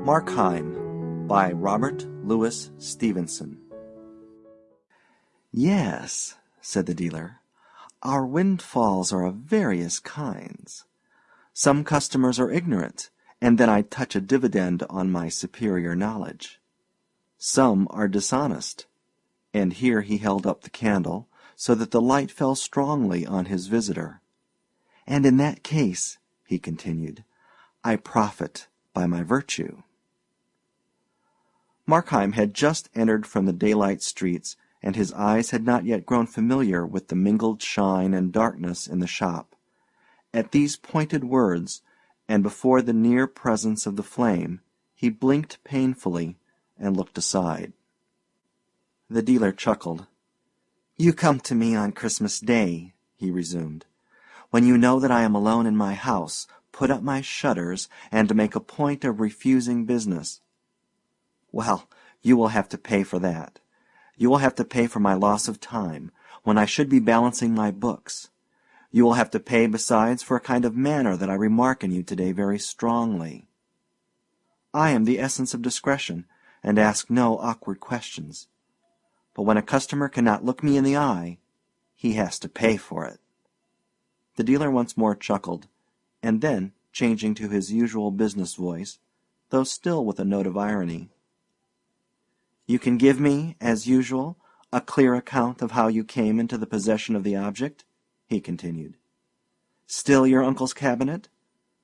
Markheim by Robert Louis Stevenson. "Yes," said the dealer, "our windfalls are of various kinds. Some customers are ignorant, and then I touch a dividend on my superior knowledge. Some are dishonest," and here he held up the candle so that the light fell strongly on his visitor. "And in that case," he continued, "I profit by my virtue." Markheim had just entered from the daylight streets, and his eyes had not yet grown familiar with the mingled shine and darkness in the shop. At these pointed words, and before the near presence of the flame, he blinked painfully and looked aside. The dealer chuckled. "You come to me on Christmas Day," he resumed, "when you know that I am alone in my house, put up my shutters, and make a point of refusing business. Well, you will have to pay for that. You will have to pay for my loss of time, when I should be balancing my books. You will have to pay, besides, for a kind of manner that I remark in you today very strongly. I am the essence of discretion, and ask no awkward questions. But when a customer cannot look me in the eye, he has to pay for it." The dealer once more chuckled, and then, changing to his usual business voice, though still with a note of irony, "You can give me, as usual, a clear account of how you came into the possession of the object?" he continued. "Still your uncle's cabinet?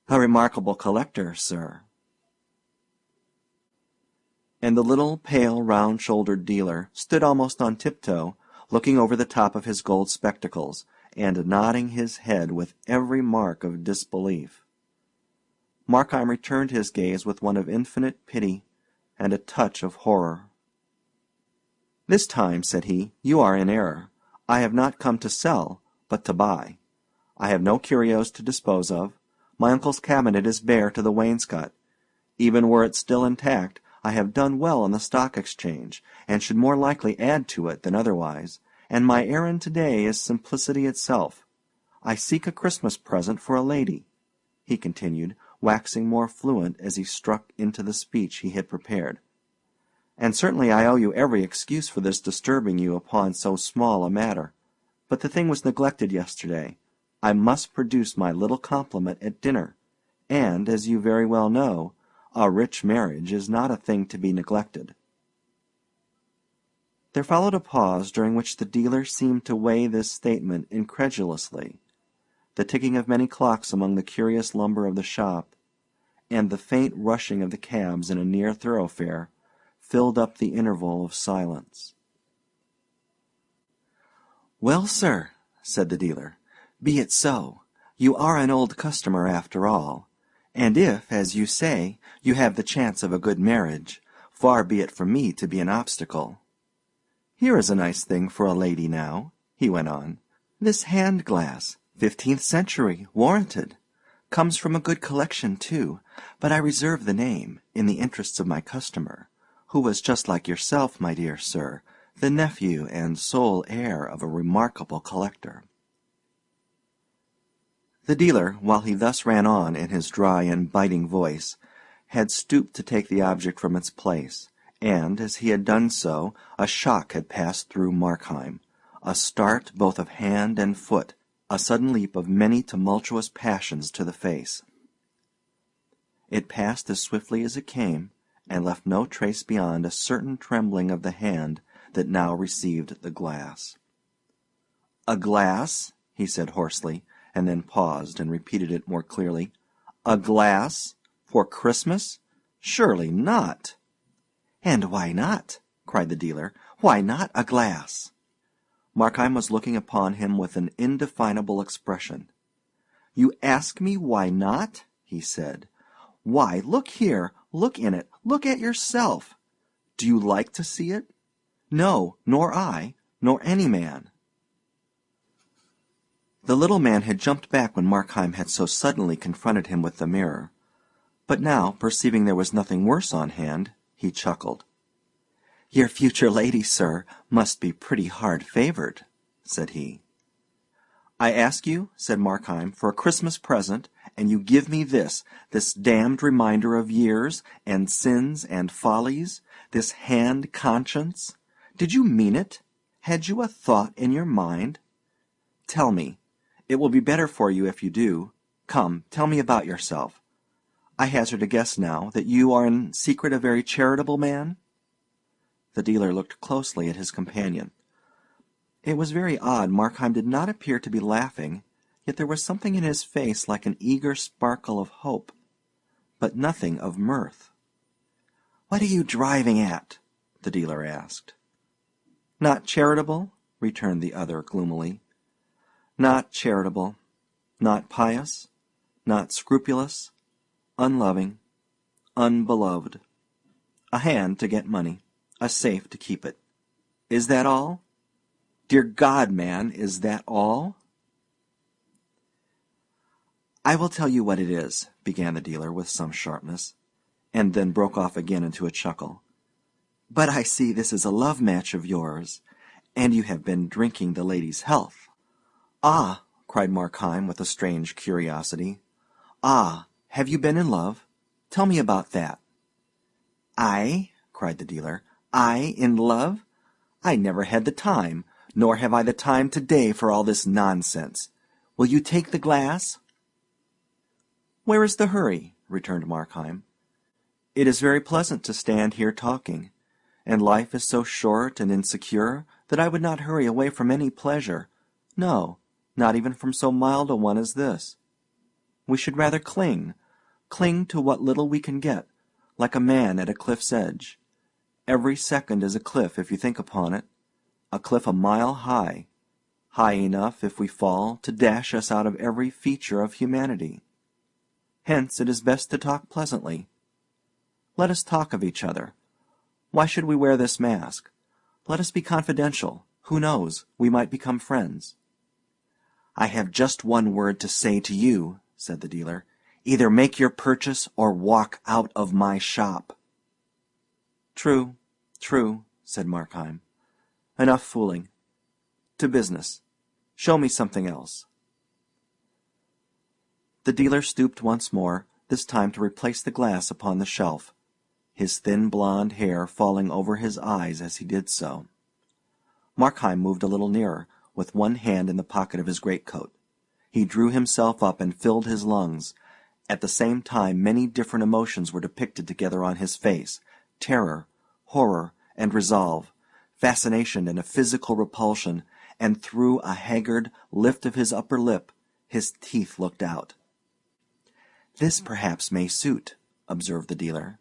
A remarkable collector, sir." And the little, pale, round-shouldered dealer stood almost on tiptoe, looking over the top of his gold spectacles, and nodding his head with every mark of disbelief. Markheim returned his gaze with one of infinite pity and a touch of horror. "This time," said he, "you are in error. I have not come to sell, but to buy. I have no curios to dispose of. My uncle's cabinet is bare to the wainscot. Even were it still intact, I have done well on the stock exchange, and should more likely add to it than otherwise, and my errand today is simplicity itself. I seek a Christmas present for a lady," he continued, waxing more fluent as he struck into the speech he had prepared. "And certainly I owe you every excuse for this disturbing you upon so small a matter. But the thing was neglected yesterday. I must produce my little compliment at dinner, and, as you very well know, a rich marriage is not a thing to be neglected." There followed a pause during which the dealer seemed to weigh this statement incredulously. The ticking of many clocks among the curious lumber of the shop, and the faint rushing of the cabs in a near thoroughfare, filled up the interval of silence. "Well, sir," said the dealer, "be it so. You are an old customer after all, and if, as you say, you have the chance of a good marriage, far be it from me to be an obstacle. Here is a nice thing for a lady now," he went on. "This hand-glass, 15th century, warranted. Comes from a good collection, too, but I reserve the name, in the interests of my customer, who was just like yourself, my dear sir, the nephew and sole heir of a remarkable collector." The dealer, while he thus ran on in his dry and biting voice, had stooped to take the object from its place, and, as he had done so, a shock had passed through Markheim, a start both of hand and foot, a sudden leap of many tumultuous passions to the face. It passed as swiftly as it came, and left no trace beyond a certain trembling of the hand that now received the glass. "A glass?" he said hoarsely, and then paused and repeated it more clearly. "A glass? For Christmas? Surely not." "And why not?" cried the dealer. "Why not a glass?" Markheim was looking upon him with an indefinable expression. "You ask me why not?" he said. "Why, look here, look in it, look at yourself. Do you like to see it? No, nor I, nor any man." The little man had jumped back when Markheim had so suddenly confronted him with the mirror, but now, perceiving there was nothing worse on hand, he chuckled. "Your future lady, sir, must be pretty hard favored," said he. "I ask you," said Markheim, "for a Christmas present, and you give me this damned reminder of years, and sins, and follies, this hand conscience? Did you mean it? Had you a thought in your mind? Tell me. It will be better for you if you do. Come, tell me about yourself. I hazard a guess now that you are in secret a very charitable man?" The dealer looked closely at his companion. It was very odd. Markheim did not appear to be laughing, yet there was something in his face like an eager sparkle of hope, but nothing of mirth. "What are you driving at?" the dealer asked. "Not charitable?" returned the other gloomily. "Not charitable, not pious, not scrupulous, unloving, unbeloved. A hand to get money, a safe to keep it. Is that all? Dear God, man, is that all?" "I will tell you what it is," began the dealer with some sharpness, and then broke off again into a chuckle. "But I see this is a love match of yours, and you have been drinking the lady's health." "Ah!" cried Markheim with a strange curiosity. "Ah! Have you been in love? Tell me about that." "I?" cried the dealer. "I in love? I never had the time, nor have I the time today for all this nonsense. Will you take the glass?" "Where is the hurry?" returned Markheim. "It is very pleasant to stand here talking, and life is so short and insecure that I would not hurry away from any pleasure, no, not even from so mild a one as this. We should rather cling to what little we can get, like a man at a cliff's edge. Every second is a cliff if you think upon it, a cliff a mile high, high enough, if we fall, to dash us out of every feature of humanity. Hence it is best to talk pleasantly. Let us talk of each other. Why should we wear this mask? Let us be confidential. Who knows? We might become friends." "I have just one word to say to you," said the dealer. "Either make your purchase or walk out of my shop." "True, true," said Markheim. "Enough fooling. To business. Show me something else." The dealer stooped once more, this time to replace the glass upon the shelf, his thin blond hair falling over his eyes as he did so. Markheim moved a little nearer, with one hand in the pocket of his greatcoat. He drew himself up and filled his lungs. At the same time many different emotions were depicted together on his face: terror, horror, and resolve, fascination and a physical repulsion, and through a haggard lift of his upper lip his teeth looked out. "This perhaps may suit," observed the dealer.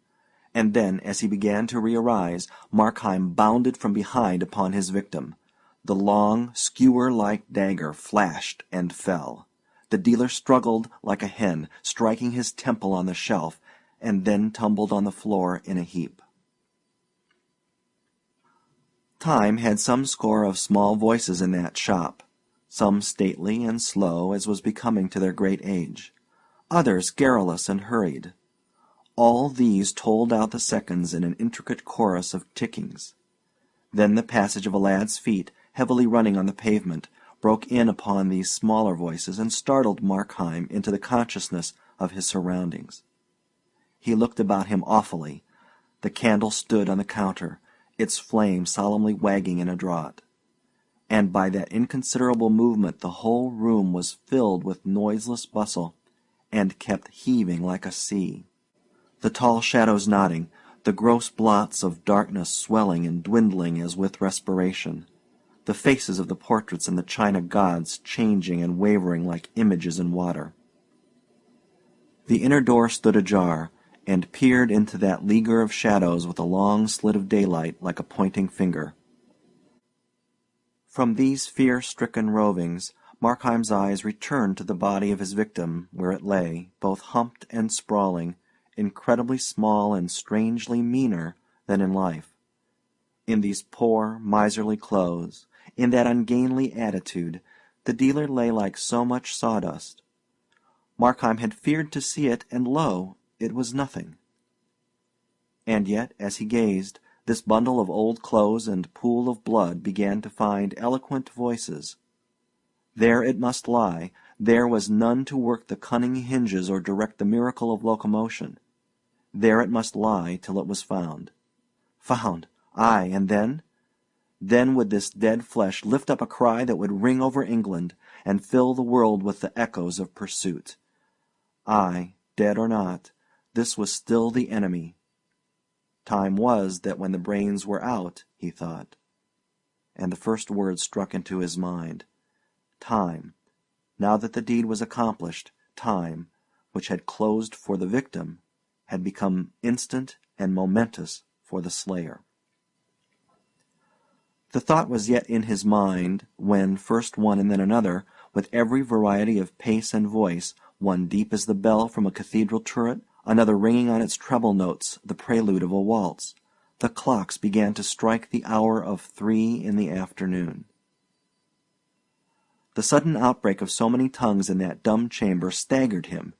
And then, as he began to re-arise, Markheim bounded from behind upon his victim. The long, skewer-like dagger flashed and fell. The dealer struggled like a hen, striking his temple on the shelf, and then tumbled on the floor in a heap. Time had some score of small voices in that shop, some stately and slow as was becoming to their great age, others garrulous and hurried. All these told out the seconds in an intricate chorus of tickings. Then the passage of a lad's feet, heavily running on the pavement, broke in upon these smaller voices and startled Markheim into the consciousness of his surroundings. He looked about him awfully. The candle stood on the counter, its flame solemnly wagging in a draught. And by that inconsiderable movement the whole room was filled with noiseless bustle, and kept heaving like a sea. The tall shadows nodding, the gross blots of darkness swelling and dwindling as with respiration, the faces of the portraits and the china gods changing and wavering like images in water. The inner door stood ajar, and peered into that leaguer of shadows with a long slit of daylight like a pointing finger. From these fear-stricken rovings, Markheim's eyes returned to the body of his victim, where it lay, both humped and sprawling, incredibly small and strangely meaner than in life. In these poor, miserly clothes, in that ungainly attitude, the dealer lay like so much sawdust. Markheim had feared to see it, and lo, it was nothing. And yet, as he gazed, this bundle of old clothes and pool of blood began to find eloquent voices. There it must lie, There was none to work the cunning hinges or direct the miracle of locomotion. There it must lie till it was found. Found! Aye, and then? Then would this dead flesh lift up a cry that would ring over England, and fill the world with the echoes of pursuit. Aye, dead or not, this was still the enemy. Time was that when the brains were out, he thought. And the first word struck into his mind. Time. Now that the deed was accomplished, time, which had closed for the victim, had become instant and momentous for the slayer. The thought was yet in his mind when, first one and then another, with every variety of pace and voice, one deep as the bell from a cathedral turret, another ringing on its treble notes the prelude of a waltz, the clocks began to strike the hour of 3 in the afternoon. The sudden outbreak of so many tongues in that dumb chamber staggered him.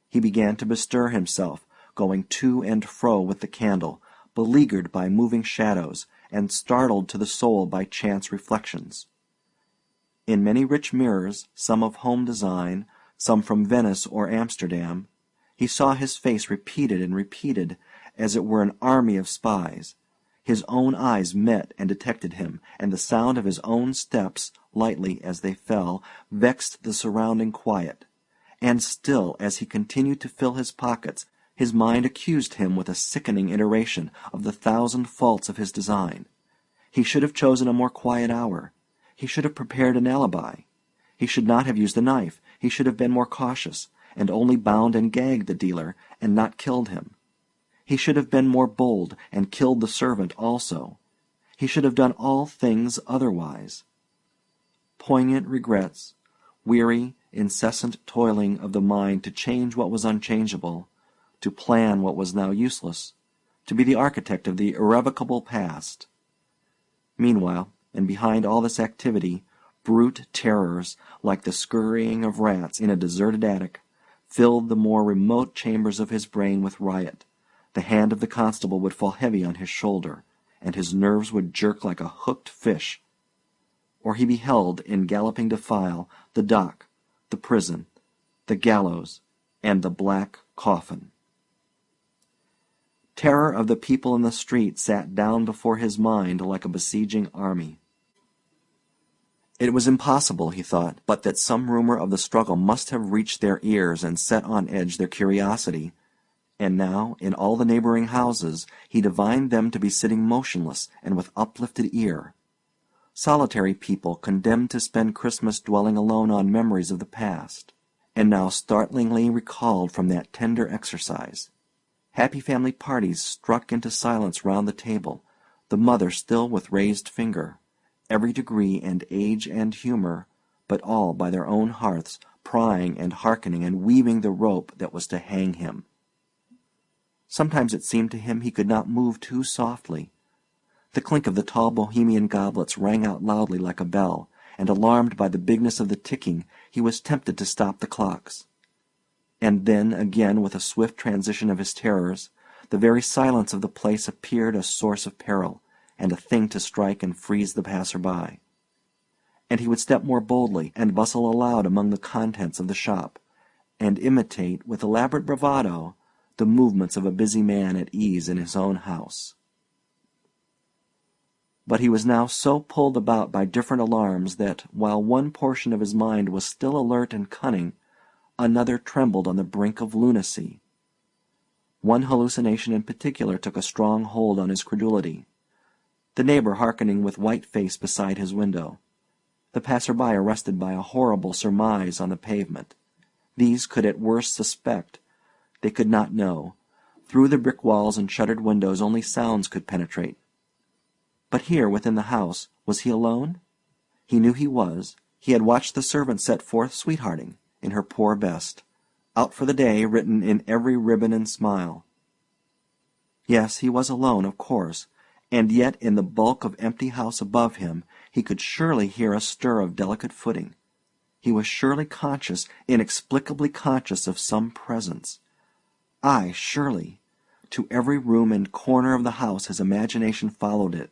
He began to bestir himself, going to and fro with the candle, beleaguered by moving shadows, and startled to the soul by chance reflections. In many rich mirrors, some of home design, some from Venice or Amsterdam, he saw his face repeated and repeated, as it were an army of spies. His own eyes met and detected him, and the sound of his own steps, lightly as they fell, vexed the surrounding quiet. And still, as he continued to fill his pockets, his mind accused him with a sickening iteration of the thousand faults of his design. He should have chosen a more quiet hour. He should have prepared an alibi. He should not have used a knife. He should have been more cautious, and only bound and gagged the dealer, and not killed him. He should have been more bold, and killed the servant also. He should have done all things otherwise. Poignant regrets, weary, incessant toiling of the mind to change what was unchangeable, to plan what was now useless, to be the architect of the irrevocable past. Meanwhile, and behind all this activity, brute terrors, like the scurrying of rats in a deserted attic, filled the more remote chambers of his brain with riot. The hand of the constable would fall heavy on his shoulder, and his nerves would jerk like a hooked fish. Or he beheld, in galloping defile, the dock, the prison, the gallows, and the black coffin. Terror of the people in the street sat down before his mind like a besieging army. It was impossible, he thought, but that some rumor of the struggle must have reached their ears and set on edge their curiosity. And now, in all the neighboring houses, he divined them to be sitting motionless and with uplifted ear. Solitary people condemned to spend Christmas dwelling alone on memories of the past, and now startlingly recalled from that tender exercise. Happy family parties struck into silence round the table, the mother still with raised finger, every degree and age and humor, but all by their own hearths, prying and hearkening and weaving the rope that was to hang him. Sometimes it seemed to him he could not move too softly. The clink of the tall Bohemian goblets rang out loudly like a bell, and alarmed by the bigness of the ticking, he was tempted to stop the clocks. And then, again, with a swift transition of his terrors, the very silence of the place appeared a source of peril, and a thing to strike and freeze the passer-by. And he would step more boldly, and bustle aloud among the contents of the shop, and imitate, with elaborate bravado, the movements of a busy man at ease in his own house. But he was now so pulled about by different alarms that, while one portion of his mind was still alert and cunning, another trembled on the brink of lunacy. One hallucination in particular took a strong hold on his credulity. The neighbor hearkening with white face beside his window. The passer-by arrested by a horrible surmise on the pavement. These could at worst suspect. They could not know. Through the brick walls and shuttered windows only sounds could penetrate. But here, within the house, was he alone? He knew he was. He had watched the servant set forth sweethearting, in her poor best, out for the day written in every ribbon and smile. Yes, he was alone, of course, and yet in the bulk of empty house above him he could surely hear a stir of delicate footing. He was surely conscious, inexplicably conscious of some presence. Aye, surely. To every room and corner of the house his imagination followed it.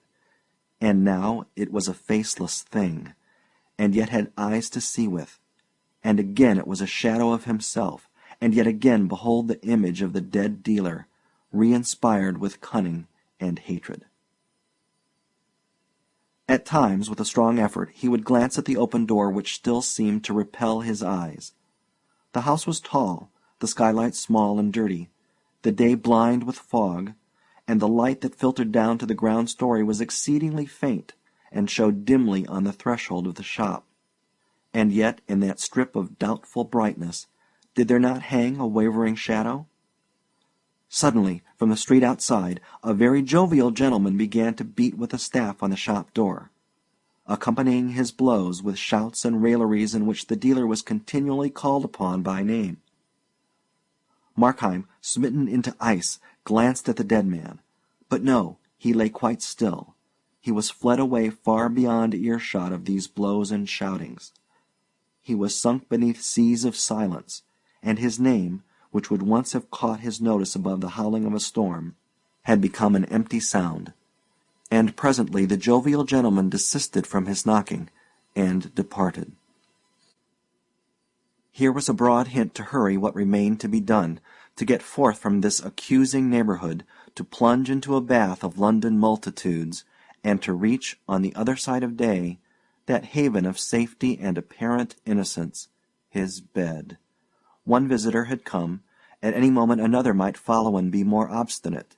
And now it was a faceless thing, and yet had eyes to see with, and again it was a shadow of himself, and yet again behold the image of the dead dealer, re-inspired with cunning and hatred. At times, with a strong effort, he would glance at the open door which still seemed to repel his eyes. The house was tall, the skylight small and dirty, the day blind with fog, and the light that filtered down to the ground story was exceedingly faint and showed dimly on the threshold of the shop. And yet, in that strip of doubtful brightness, did there not hang a wavering shadow? Suddenly, from the street outside, a very jovial gentleman began to beat with a staff on the shop door, accompanying his blows with shouts and railleries in which the dealer was continually called upon by name. Markheim, smitten into ice, glanced at the dead man. But no, he lay quite still. He was fled away far beyond earshot of these blows and shoutings. He was sunk beneath seas of silence, and his name, which would once have caught his notice above the howling of a storm, had become an empty sound. And presently the jovial gentleman desisted from his knocking, and departed. Here was a broad hint to hurry what remained to be done, to get forth from this accusing neighborhood, to plunge into a bath of London multitudes, and to reach, on the other side of day, that haven of safety and apparent innocence, his bed. One visitor had come, at any moment another might follow and be more obstinate.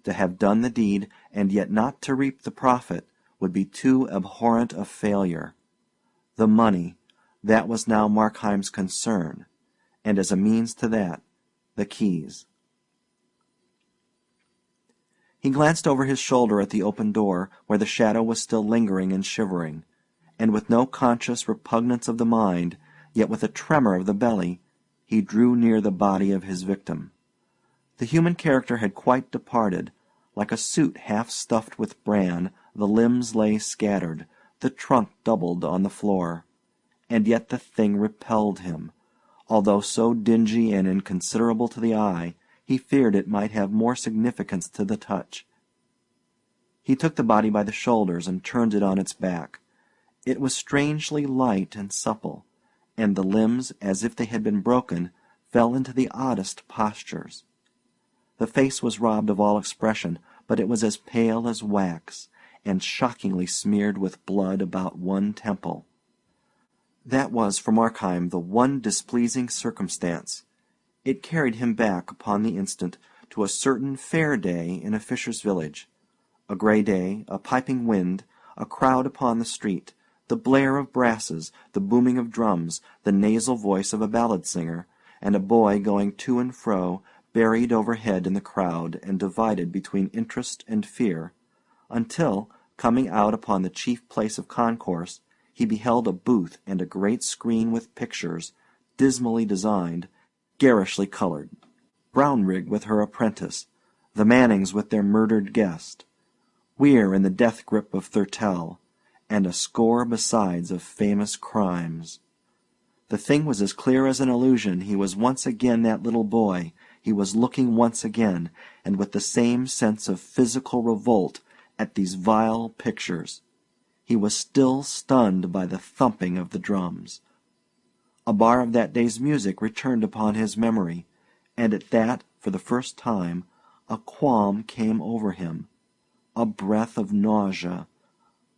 To have done the deed, and yet not to reap the profit, would be too abhorrent a failure. The money, that was now Markheim's concern, and as a means to that, the keys. He glanced over his shoulder at the open door, where the shadow was still lingering and shivering, and with no conscious repugnance of the mind, yet with a tremor of the belly, he drew near the body of his victim. The human character had quite departed. Like a suit half stuffed with bran, the limbs lay scattered, the trunk doubled on the floor. And yet the thing repelled him. Although so dingy and inconsiderable to the eye, he feared it might have more significance to the touch. He took the body by the shoulders and turned it on its back. It was strangely light and supple, and the limbs, as if they had been broken, fell into the oddest postures. The face was robbed of all expression, but it was as pale as wax, and shockingly smeared with blood about one temple. That was for Markheim the one displeasing circumstance. It carried him back upon the instant to a certain fair day in a fisher's village. A grey day, a piping wind, a crowd upon the street, the blare of brasses, the booming of drums, the nasal voice of a ballad singer, and a boy going to and fro, buried overhead in the crowd and divided between interest and fear, until, coming out upon the chief place of concourse, he beheld a booth and a great screen with pictures, dismally designed, garishly colored. Brownrigg with her apprentice, the Mannings with their murdered guest, Weir in the death grip of Thurtell, and a score besides of famous crimes. The thing was as clear as an illusion. He was once again that little boy. He was looking once again, and with the same sense of physical revolt, at these vile pictures. He was still stunned by the thumping of the drums. A bar of that day's music returned upon his memory, and at that, for the first time, a qualm came over him, a breath of nausea,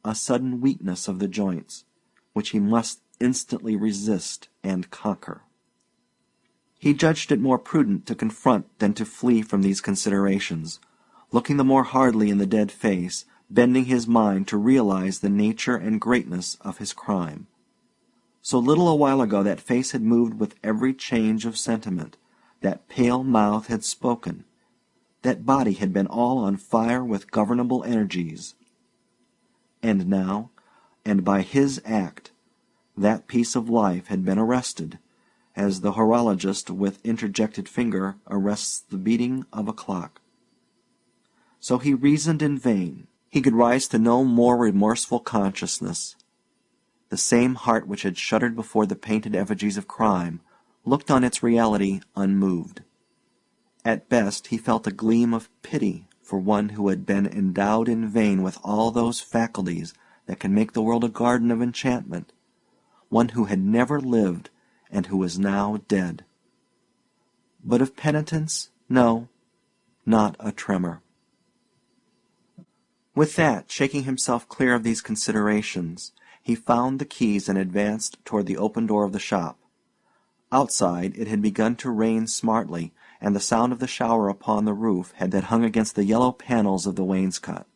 a sudden weakness of the joints, which he must instantly resist and conquer. He judged it more prudent to confront than to flee from these considerations, looking the more hardly in the dead face, bending his mind to realize the nature and greatness of his crime. So little a while ago that face had moved with every change of sentiment, that pale mouth had spoken, that body had been all on fire with governable energies. And now, and by his act, that piece of life had been arrested, as the horologist with interjected finger arrests the beating of a clock. So he reasoned in vain. He could rise to no more remorseful consciousness. The same heart which had shuddered before the painted effigies of crime looked on its reality unmoved. At best he felt a gleam of pity for one who had been endowed in vain with all those faculties that can make the world a garden of enchantment, one who had never lived and who was now dead. But of penitence, no, not a tremor. With that, shaking himself clear of these considerations, he found the keys and advanced toward the open door of the shop. Outside it had begun to rain smartly, and the sound of the shower upon the roof had that hung against the yellow panels of the wainscot.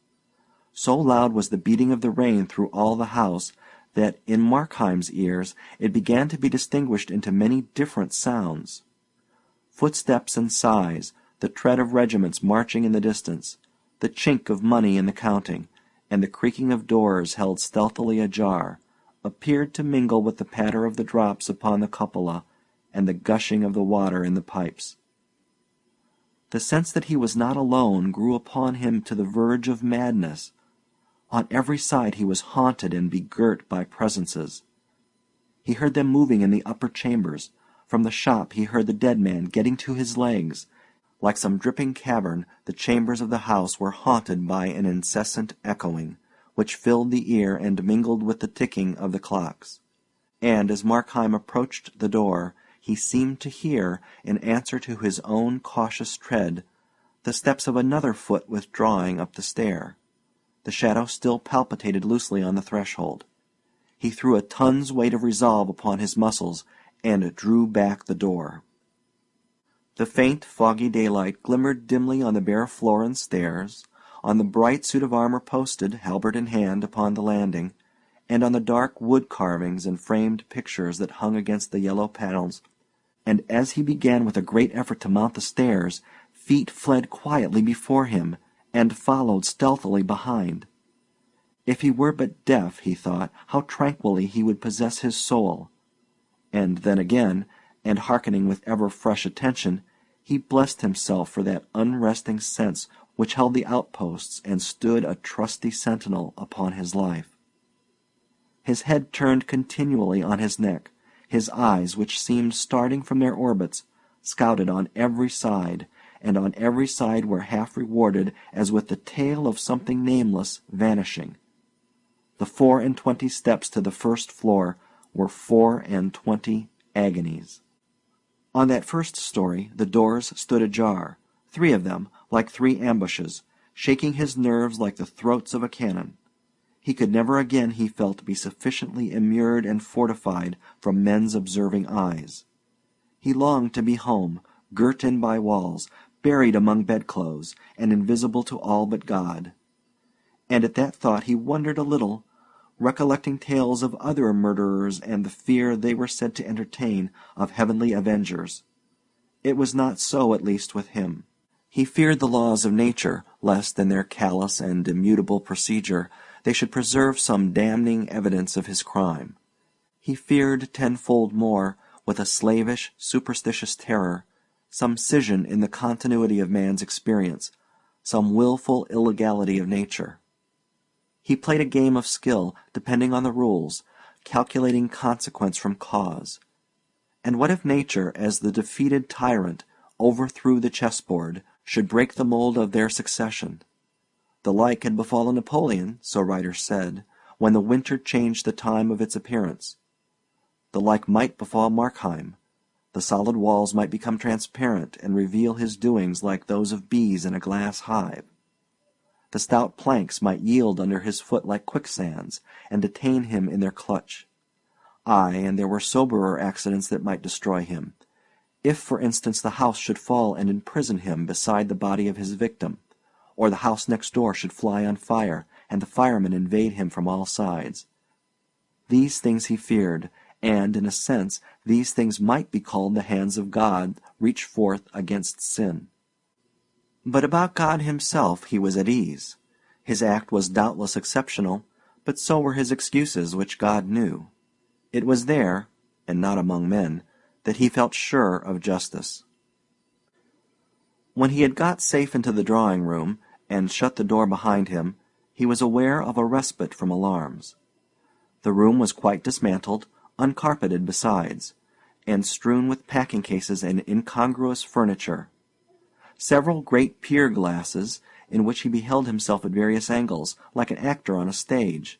So loud was the beating of the rain through all the house that in Markheim's ears it began to be distinguished into many different sounds. Footsteps and sighs, the tread of regiments marching in the distance, the chink of money in the counting, and the creaking of doors held stealthily ajar, appeared to mingle with the patter of the drops upon the cupola and the gushing of the water in the pipes. The sense that he was not alone grew upon him to the verge of madness. On every side he was haunted and begirt by presences. He heard them moving in the upper chambers. From the shop he heard the dead man getting to his legs. Like some dripping cavern, the chambers of the house were haunted by an incessant echoing, which filled the ear and mingled with the ticking of the clocks. And as Markheim approached the door, he seemed to hear, in answer to his own cautious tread, the steps of another foot withdrawing up the stair. The shadow still palpitated loosely on the threshold. He threw a ton's weight of resolve upon his muscles, and drew back the door. The faint, foggy daylight glimmered dimly on the bare floor and stairs, on the bright suit of armor posted, halberd in hand, upon the landing, and on the dark wood carvings and framed pictures that hung against the yellow panels, and as he began with a great effort to mount the stairs, feet fled quietly before him, and followed stealthily behind. If he were but deaf, he thought, how tranquilly he would possess his soul. And then again, and hearkening with ever fresh attention, he blessed himself for that unresting sense which held the outposts and stood a trusty sentinel upon his life. His head turned continually on his neck, his eyes, which seemed starting from their orbits, scouted on every side, and on every side were half rewarded as with the tail of something nameless vanishing. The 24 steps to the first floor were 24 agonies. On that first story the doors stood ajar, 3 of them, like 3 ambushes, shaking his nerves like the throats of a cannon. He could never again, he felt, be sufficiently immured and fortified from men's observing eyes. He longed to be home, girt in by walls, buried among bedclothes, and invisible to all but God. And at that thought he wondered a little, recollecting tales of other murderers and the fear they were said to entertain of heavenly avengers. It was not so, at least, with him. He feared the laws of nature, lest in their callous and immutable procedure they should preserve some damning evidence of his crime. He feared tenfold more, with a slavish, superstitious terror, some scission in the continuity of man's experience, some wilful illegality of nature. He played a game of skill, depending on the rules, calculating consequence from cause. And what if nature, as the defeated tyrant, overthrew the chessboard, should break the mold of their succession? The like had befallen Napoleon, so writers said, when the winter changed the time of its appearance. The like might befall Markheim. The solid walls might become transparent and reveal his doings like those of bees in a glass hive. The stout planks might yield under his foot like quicksands, and detain him in their clutch. Ay, and there were soberer accidents that might destroy him. If, for instance, the house should fall and imprison him beside the body of his victim, or the house next door should fly on fire, and the firemen invade him from all sides. These things he feared, and, in a sense, these things might be called the hands of God reach forth against sin. But about God himself he was at ease. His act was doubtless exceptional, but so were his excuses, which God knew. It was there, and not among men, that he felt sure of justice. When he had got safe into the drawing-room, and shut the door behind him, he was aware of a respite from alarms. The room was quite dismantled, uncarpeted besides, and strewn with packing-cases and incongruous furniture. Several great pier-glasses, in which he beheld himself at various angles, like an actor on a stage.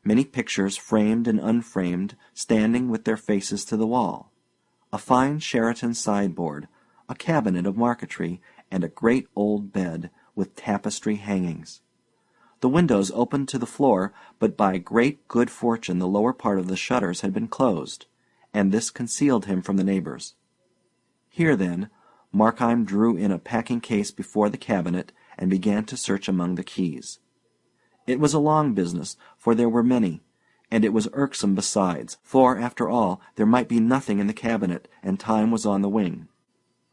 Many pictures, framed and unframed, standing with their faces to the wall. a fine Sheraton sideboard, a cabinet of marquetry, and a great old bed, with tapestry hangings. The windows opened to the floor, but by great good fortune the lower part of the shutters had been closed, and this concealed him from the neighbors. Here, then, Markheim drew in a packing-case before the cabinet, and began to search among the keys. It was a long business, for there were many, and it was irksome besides, for, after all, there might be nothing in the cabinet, and time was on the wing.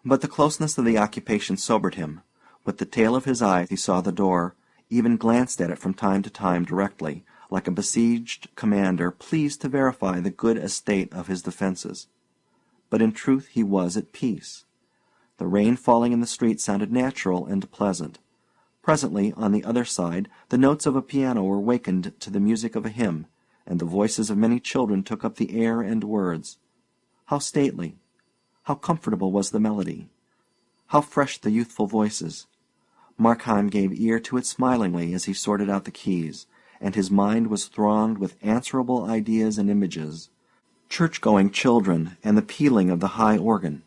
But the closeness of the occupation sobered him. With the tail of his eye he saw the door, even glanced at it from time to time directly, like a besieged commander pleased to verify the good estate of his defences. But in truth he was at peace. The rain falling in the street sounded natural and pleasant. Presently, on the other side, the notes of a piano were wakened to the music of a hymn, and the voices of many children took up the air and words. How stately, how comfortable was the melody! How fresh the youthful voices! Markheim gave ear to it smilingly as he sorted out the keys, and his mind was thronged with answerable ideas and images. Church-going children, and the pealing of the high organ.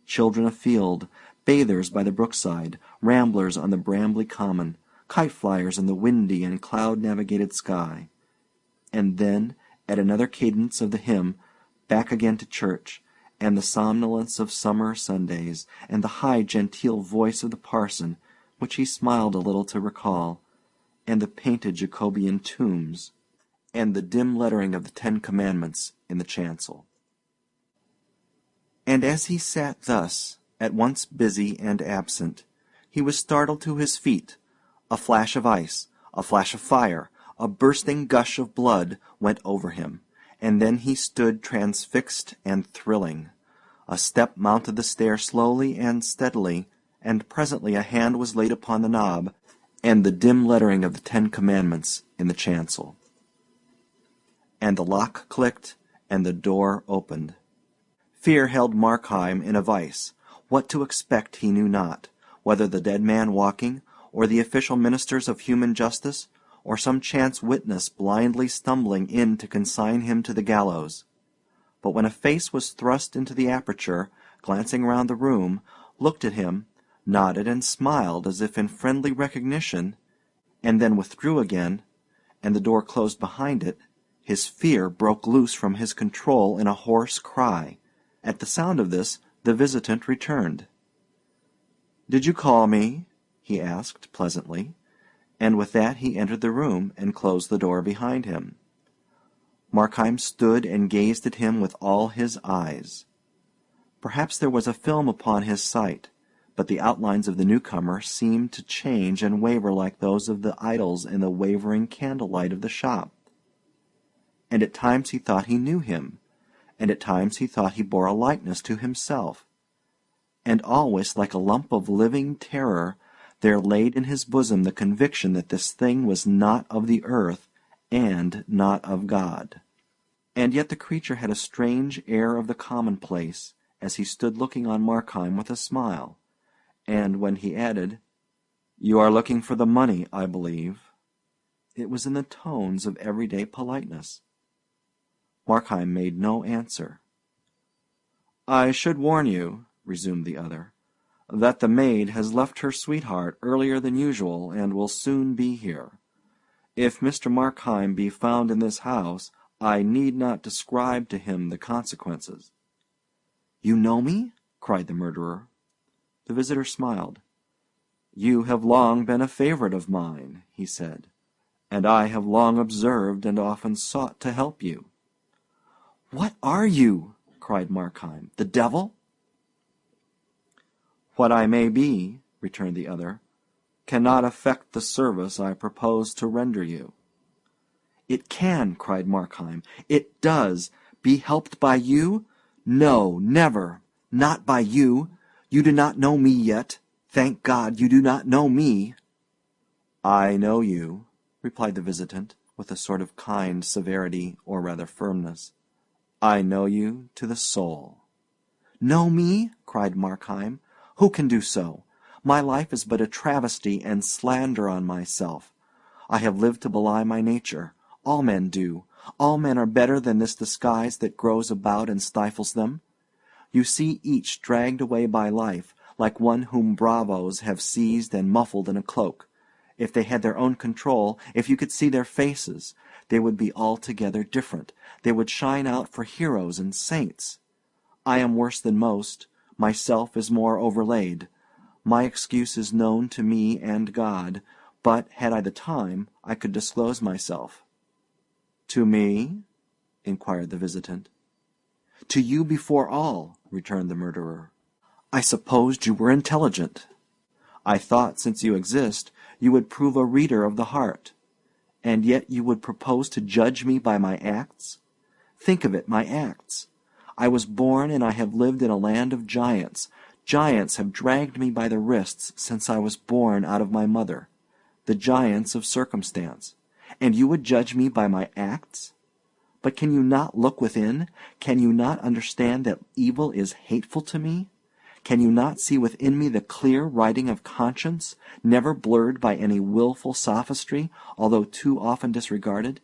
Children afield, bathers by the brookside, ramblers on the brambly common, kite-flyers in the windy and cloud-navigated sky. And then, at another cadence of the hymn, back again to church, and the somnolence of summer Sundays, and the high genteel voice of the parson, which he smiled a little to recall, and the painted Jacobean tombs, and the dim lettering of the 10 Commandments in the chancel. And as he sat thus, at once busy and absent, he was startled to his feet. A flash of ice, a flash of fire, a bursting gush of blood went over him, and then he stood transfixed and thrilling. A step mounted the stair slowly and steadily, and presently a hand was laid upon the knob, and the dim lettering of the 10 Commandments in the chancel. And the lock clicked, and the door opened. Fear held Markheim in a vice. What to expect he knew not, whether the dead man walking, or the official ministers of human justice, or some chance witness blindly stumbling in to consign him to the gallows. But when a face was thrust into the aperture, glancing round the room, looked at him, nodded and smiled as if in friendly recognition, and then withdrew again, and the door closed behind it, his fear broke loose from his control in a hoarse cry. At the sound of this, the visitant returned. "Did you call me?" he asked pleasantly, and with that he entered the room and closed the door behind him. Markheim stood and gazed at him with all his eyes. Perhaps there was a film upon his sight, but the outlines of the newcomer seemed to change and waver like those of the idols in the wavering candlelight of the shop. And at times he thought he knew him, and at times he thought he bore a likeness to himself. And always, like a lump of living terror, there laid in his bosom the conviction that this thing was not of the earth, and not of God. And yet the creature had a strange air of the commonplace, as he stood looking on Markheim with a smile, and when he added, "You are looking for the money, I believe," it was in the tones of everyday politeness. Markheim made no answer. "I should warn you," resumed the other, "that the maid has left her sweetheart earlier than usual, and will soon be here. If Mr. Markheim be found in this house, I need not describe to him the consequences." "You know me?" cried the murderer. The visitor smiled. "You have long been a favorite of mine," he said, "and I have long observed and often sought to help you." "What are you?" cried Markheim. "The devil?" "What I may be," returned the other, "cannot affect the service I propose to render you." "It can," cried Markheim. "It does. Be helped by you? No, never. Not by you. You do not know me yet. Thank God, you do not know me." "I know you," replied the visitant, with a sort of kind severity, or rather firmness. "I know you to the soul." "Know me?" cried Markheim. "Who can do so? My life is but a travesty and slander on myself. I have lived to belie my nature. All men do. All men are better than this disguise that grows about and stifles them. You see each dragged away by life, like one whom bravos have seized and muffled in a cloak. If they had their own control, if you could see their faces, they would be altogether different. They would shine out for heroes and saints. I am worse than most. Myself is more overlaid. My excuse is known to me and God, but had I the time, I could disclose myself. To me? Inquired the visitant. To you before all, returned the murderer. I supposed you were intelligent. I thought, since you exist, you would prove a reader of the heart. And yet you would propose to judge me by my acts? Think of it, my acts. I was born and I have lived in a land of giants. Giants have dragged me by the wrists since I was born out of my mother. The giants of circumstance. And you would judge me by my acts? But can you not look within? Can you not understand that evil is hateful to me? Can you not see within me the clear writing of conscience, never blurred by any wilful sophistry, although too often disregarded?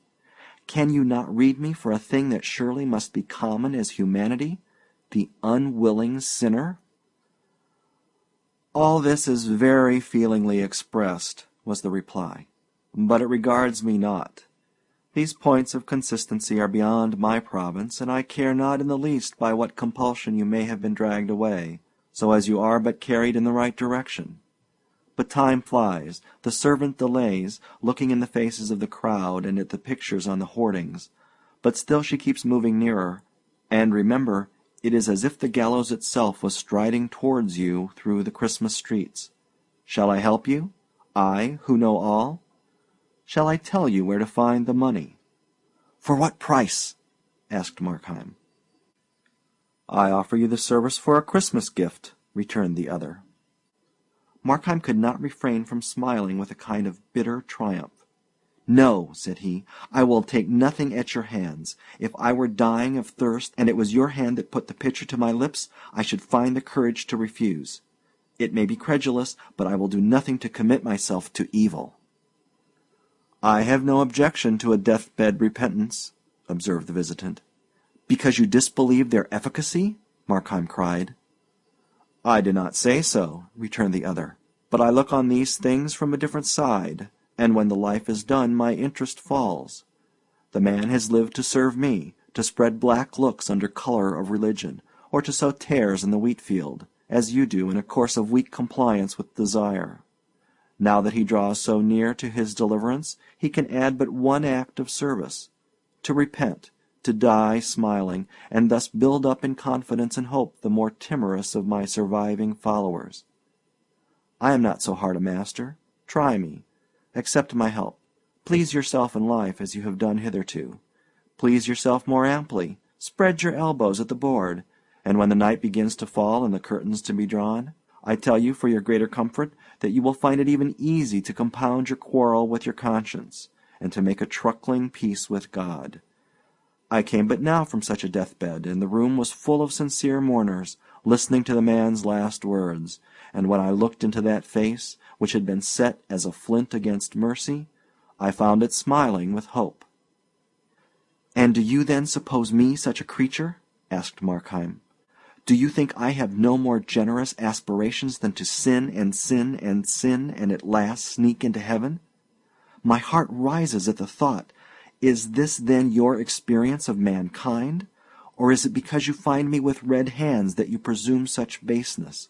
Can you not read me for a thing that surely must be common as humanity, the unwilling sinner? All this is very feelingly expressed, was the reply, but it regards me not. These points of consistency are beyond my province, and I care not in the least by what compulsion you may have been dragged away, so as you are but carried in the right direction. But time flies, the servant delays, looking in the faces of the crowd and at the pictures on the hoardings, but still she keeps moving nearer, and remember, it is as if the gallows itself was striding towards you through the Christmas streets. Shall I help you? I, who know all? Shall I tell you where to find the money? For what price? Asked Markheim. I offer you the service for a Christmas gift, returned the other. Markheim could not refrain from smiling with a kind of bitter triumph. No, said he, I will take nothing at your hands. If I were dying of thirst, and it was your hand that put the pitcher to my lips, I should find the courage to refuse. It may be credulous, but I will do nothing to commit myself to evil. I have no objection to a death-bed repentance, observed the visitant. Because you disbelieve their efficacy? Markheim cried. I do not say so, returned the other, but I look on these things from a different side, and when the life is done my interest falls. The man has lived to serve me, to spread black looks under color of religion, or to sow tares in the wheat field, as you do in a course of weak compliance with desire. Now that he draws so near to his deliverance, he can add but one act of service, to repent, to die smiling, and thus build up in confidence and hope the more timorous of my surviving followers. I am not so hard a master. Try me. Accept my help. Please yourself in life as you have done hitherto. Please yourself more amply. Spread your elbows at the board, and when the night begins to fall and the curtains to be drawn, I tell you for your greater comfort that you will find it even easy to compound your quarrel with your conscience, and to make a truckling peace with God. I came but now from such a deathbed, and the room was full of sincere mourners, listening to the man's last words, and when I looked into that face, which had been set as a flint against mercy, I found it smiling with hope. And do you then suppose me such a creature? Asked Markheim. Do you think I have no more generous aspirations than to sin and sin and sin and at last sneak into heaven? My heart rises at the thought. Is this then your experience of mankind? Or is it because you find me with red hands that you presume such baseness?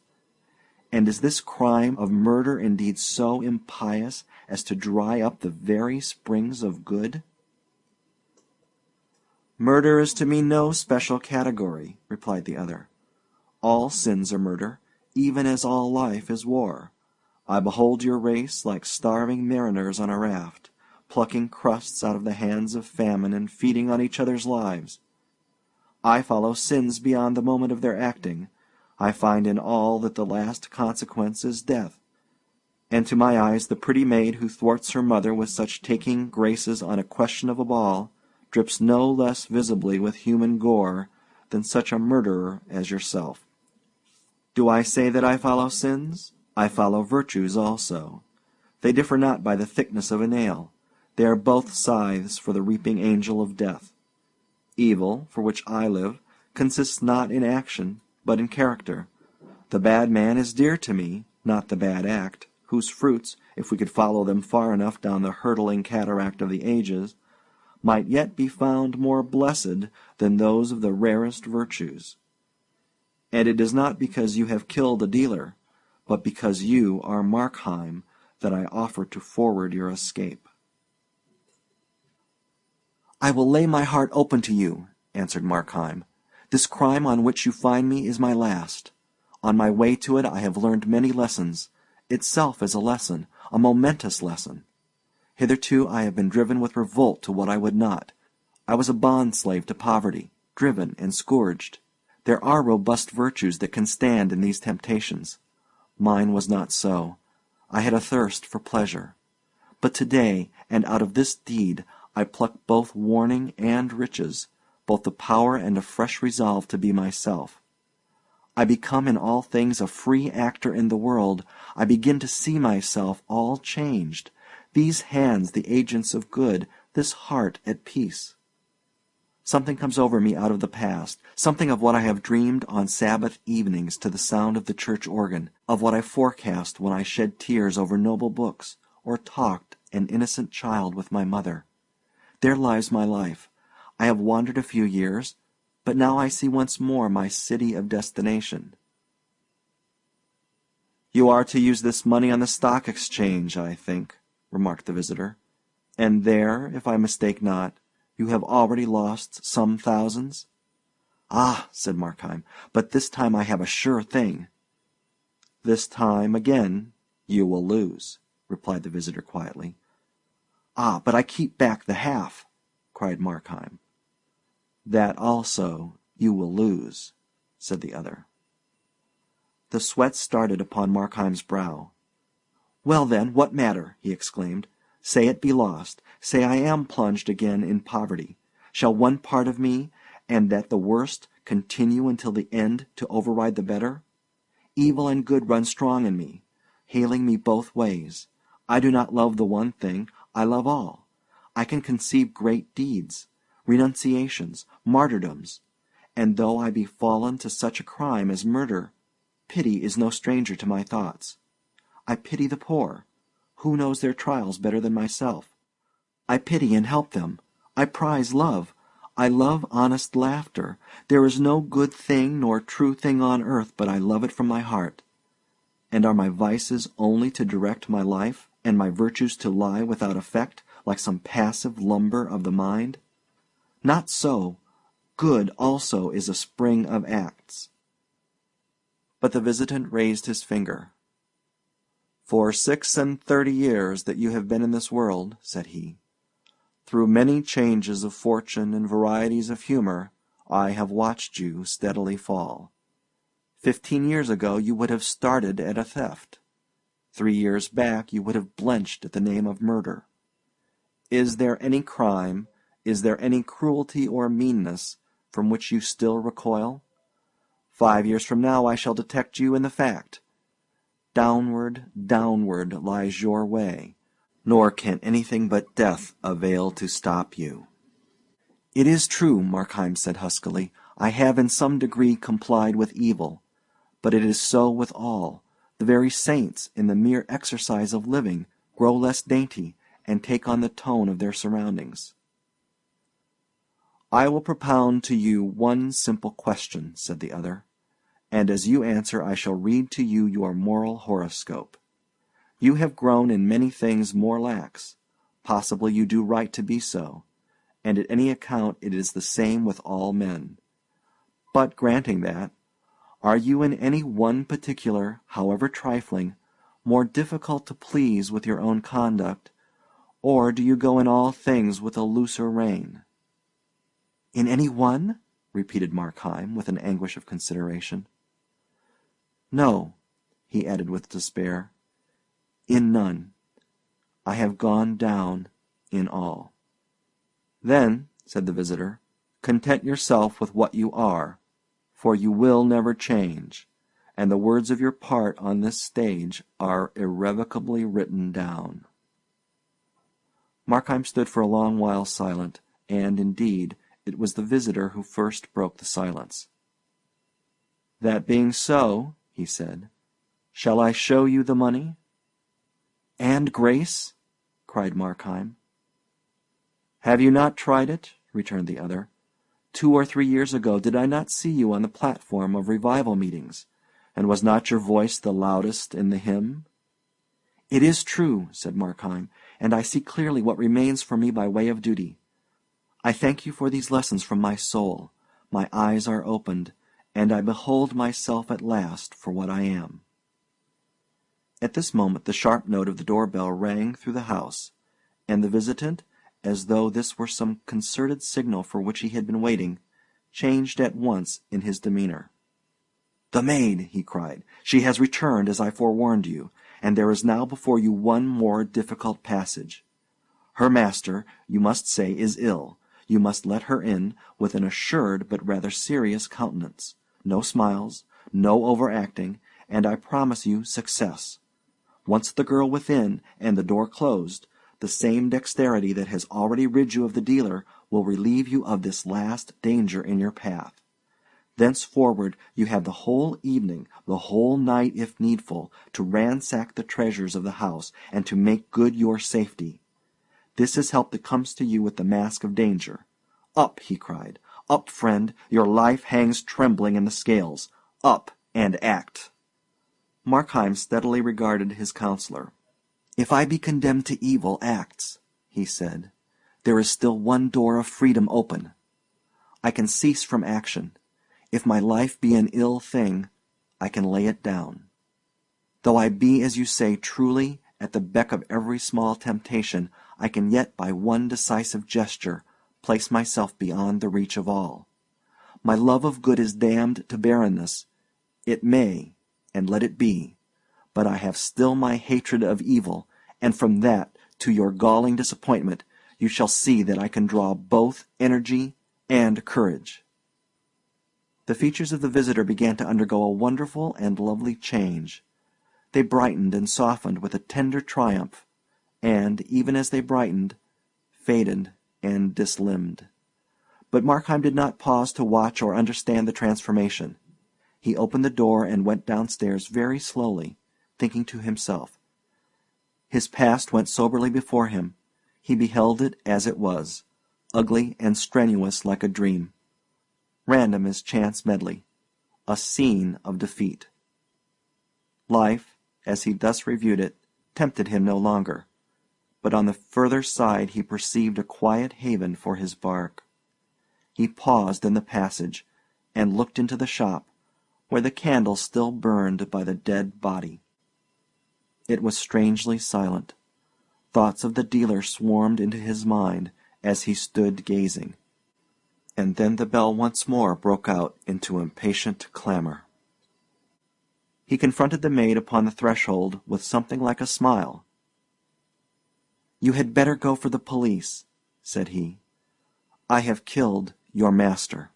And is this crime of murder indeed so impious as to dry up the very springs of good? Murder is to me no special category, replied the other. All sins are murder, even as all life is war. I behold your race like starving mariners on a raft, plucking crusts out of the hands of famine and feeding on each other's lives. I follow sins beyond the moment of their acting. I find in all that the last consequence is death. And to my eyes the pretty maid who thwarts her mother with such taking graces on a question of a ball drips no less visibly with human gore than such a murderer as yourself. Do I say that I follow sins? I follow virtues also. They differ not by the thickness of a nail. They are both scythes for the reaping angel of death. Evil, for which I live, consists not in action, but in character. The bad man is dear to me, not the bad act, whose fruits, if we could follow them far enough down the hurtling cataract of the ages, might yet be found more blessed than those of the rarest virtues. And it is not because you have killed a dealer, but because you are Markheim, that I offer to forward your escape. I will lay my heart open to you, answered Markheim. This crime on which you find me is my last. On my way to it I have learned many lessons. Itself is a lesson, a momentous lesson. Hitherto I have been driven with revolt to what I would not. I was a bond-slave to poverty, driven and scourged. There are robust virtues that can stand in these temptations. Mine was not so. I had a thirst for pleasure. But today, and out of this deed, I pluck both warning and riches, both the power and a fresh resolve to be myself. I become in all things a free actor in the world. I begin to see myself all changed, these hands the agents of good, this heart at peace. Something comes over me out of the past, something of what I have dreamed on Sabbath evenings to the sound of the church organ, of what I forecast when I shed tears over noble books, or talked, an innocent child, with my mother. There lies my life. I have wandered a few years, but now I see once more my city of destination. You are to use this money on the stock exchange, I think, remarked the visitor. And there, if I mistake not, you have already lost some thousands? Ah, said Markheim, but this time I have a sure thing. This time, again, you will lose, replied the visitor quietly. Ah, but I keep back the half, cried Markheim. That also you will lose, said the other. The sweat started upon Markheim's brow. Well, then, what matter? He exclaimed. Say it be lost. Say I am plunged again in poverty. Shall one part of me, and that the worst, continue until the end to override the better? Evil and good run strong in me, hailing me both ways. I do not love the one thing, I love all. I can conceive great deeds, renunciations, martyrdoms, and though I be fallen to such a crime as murder, pity is no stranger to my thoughts. I pity the poor. Who knows their trials better than myself? I pity and help them. I prize love. I love honest laughter. There is no good thing nor true thing on earth but I love it from my heart. And are my vices only to direct my life, and my virtues to lie without effect, like some passive lumber of the mind? Not so. Good also is a spring of acts. But the visitant raised his finger. For 36 years that you have been in this world, said he, through many changes of fortune and varieties of humor, I have watched you steadily fall. 15 years ago you would have started at a theft. 3 years back you would have blenched at the name of murder. Is there any crime, is there any cruelty or meanness from which you still recoil? 5 years from now I shall detect you in the fact. Downward, downward lies your way, nor can anything but death avail to stop you. It is true, Markheim said huskily, I have in some degree complied with evil, but it is so with all. The very saints, in the mere exercise of living, grow less dainty, and take on the tone of their surroundings. I will propound to you one simple question, said the other, and as you answer I shall read to you your moral horoscope. You have grown in many things more lax. Possibly you do right to be so, and at any account it is the same with all men. But granting that, are you in any one particular, however trifling, more difficult to please with your own conduct, or do you go in all things with a looser rein? In any one? Repeated Markheim, with an anguish of consideration. No, he added with despair, in none. I have gone down in all. Then, said the visitor, content yourself with what you are, for you will never change, and the words of your part on this stage are irrevocably written down. Markheim stood for a long while silent, and, indeed, it was the visitor who first broke the silence. "That being so," he said, "shall I show you the money?" "And grace?" cried Markheim. "Have you not tried it?" returned the other. "2 or 3 years ago did I not see you on the platform of revival meetings, and was not your voice the loudest in the hymn?" "It is true," said Markheim, "and I see clearly what remains for me by way of duty. I thank you for these lessons from my soul. My eyes are opened, and I behold myself at last for what I am." At this moment the sharp note of the door-bell rang through the house, and the visitant, as though this were some concerted signal for which he had been waiting, changed at once in his demeanor. "The maid!" he cried. "She has returned, as I forewarned you, and there is now before you one more difficult passage. Her master, you must say, is ill. You must let her in, with an assured but rather serious countenance. No smiles, no overacting, and I promise you success. Once the girl within, and the door closed, the same dexterity that has already rid you of the dealer will relieve you of this last danger in your path. Thenceforward you have the whole evening, the whole night if needful, to ransack the treasures of the house, and to make good your safety. This is help that comes to you with the mask of danger. Up!" he cried. "Up, friend! Your life hangs trembling in the scales. Up, and act!" Markheim steadily regarded his counsellor. "If I be condemned to evil acts," he said, "there is still one door of freedom open. I can cease from action. If my life be an ill thing, I can lay it down. Though I be, as you say, truly at the beck of every small temptation, I can yet by one decisive gesture place myself beyond the reach of all. My love of good is damned to barrenness. It may, and let it be, but I have still my hatred of evil, and from that, to your galling disappointment, you shall see that I can draw both energy and courage." The features of the visitor began to undergo a wonderful and lovely change. They brightened and softened with a tender triumph, and, even as they brightened, faded and dislimned. But Markheim did not pause to watch or understand the transformation. He opened the door and went downstairs very slowly, thinking to himself. His past went soberly before him. He beheld it as it was, ugly and strenuous like a dream, random as chance medley, a scene of defeat. Life, as he thus reviewed it, tempted him no longer, but on the further side he perceived a quiet haven for his bark. He paused in the passage, and looked into the shop, where the candle still burned by the dead body. It was strangely silent. Thoughts of the dealer swarmed into his mind as he stood gazing. And then the bell once more broke out into impatient clamor. He confronted the maid upon the threshold with something like a smile. "You had better go for the police," said he. "I have killed your master."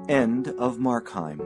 End of Markheim.